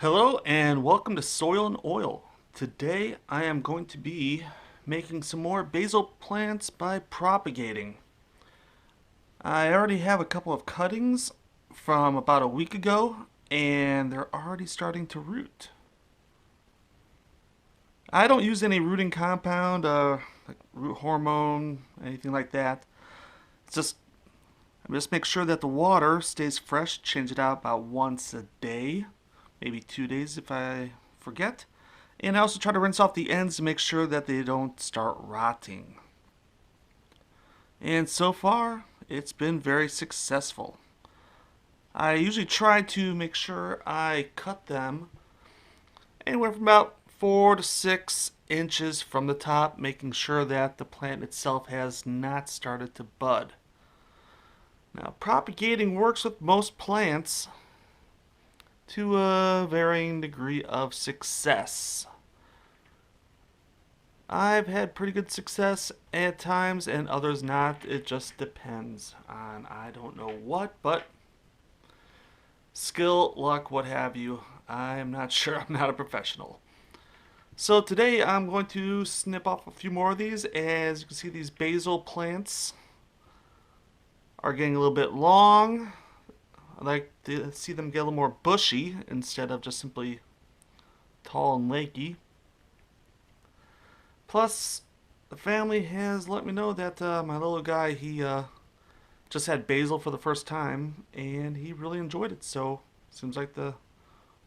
Hello and welcome to Soil and Oil. Today I am going to be making some more basil plants by propagating. I already have a couple of cuttings from about a week ago and they're already starting to root. I don't use any rooting compound, like root hormone, anything like that. It's just I just make sure that the water stays fresh, change it out about once a day, maybe 2 days if I forget. And I also try to rinse off the ends to make sure that they don't start rotting. And so far, it's been very successful. I usually try to make sure I cut them anywhere from about 4 to 6 inches from the top, making sure that the plant itself has not started to bud. Now, propagating works with most plants to a varying degree of success. I've had pretty good success at times and others not. It just depends on I don't know what, but skill, luck, what have you. I'm not sure. I'm not a professional. So today I'm going to snip off a few more of these. As you can see, these basil plants are getting a little bit long. I like to see them get a little more bushy instead of just simply tall and lanky. Plus, the family has let me know that my little guy, he just had basil for the first time and he really enjoyed it. So, seems like the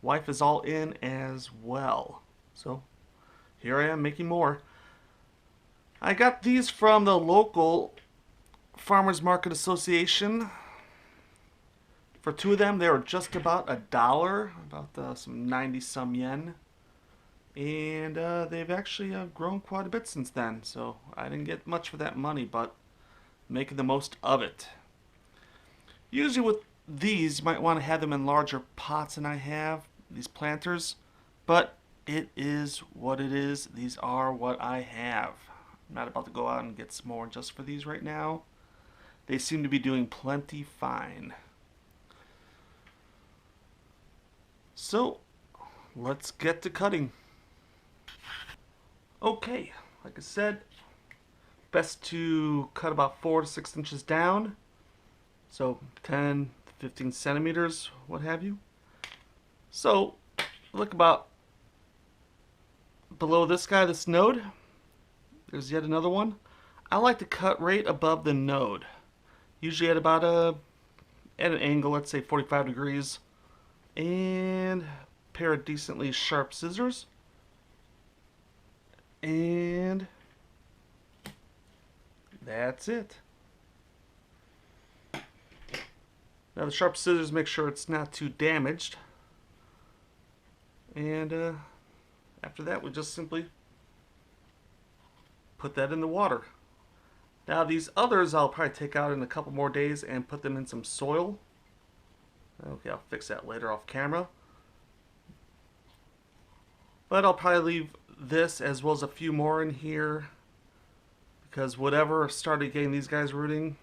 wife is all in as well. So, here I am making more. I got these from the local Farmers Market Association. For two of them, they were just about $1, about some 90 some yen. And they've actually grown quite a bit since then, so I didn't get much for that money, but making the most of it. Usually with these, you might want to have them in larger pots than I have, these planters, but it is what it is. These are what I have. I'm not about to go out and get some more just for these right now. They seem to be doing plenty fine. So, let's get to cutting. Okay, like I said, best to cut about 4 to 6 inches down. So 10 to 15 centimeters, what have you. So look about below this guy, this node. There's yet another one. I like to cut right above the node. Usually at about at an angle, let's say 45 degrees. And a pair of decently sharp scissors. And that's it. Now the sharp scissors make sure it's not too damaged. And after that we just simply put that in the water. Now these others I'll probably take out in a couple more days and put them in some soil. Okay, I'll fix that later off camera. But I'll probably leave this as well as a few more in here because whatever started getting these guys rooting,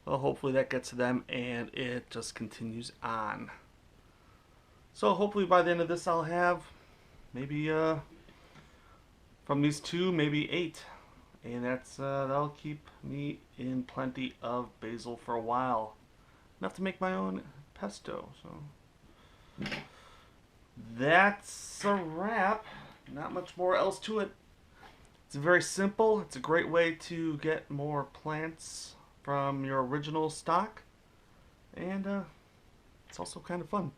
well, hopefully that gets to them and it just continues on. So hopefully by the end of this I'll have maybe from these two, maybe 8. And that'll keep me in plenty of basil for a while. Enough to make my own pesto. So that's a wrap. Not much more else to it. It's very simple. It's a great way to get more plants from your original stock. And it's also kind of fun.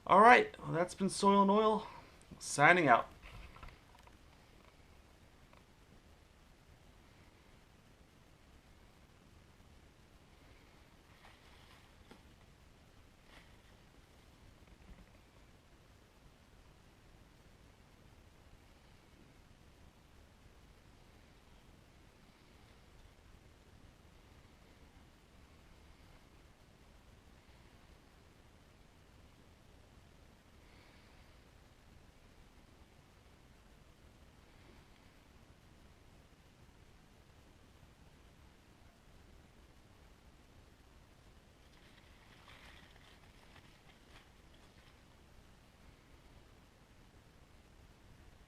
Alright, well, that's been Soil and Oil, signing out.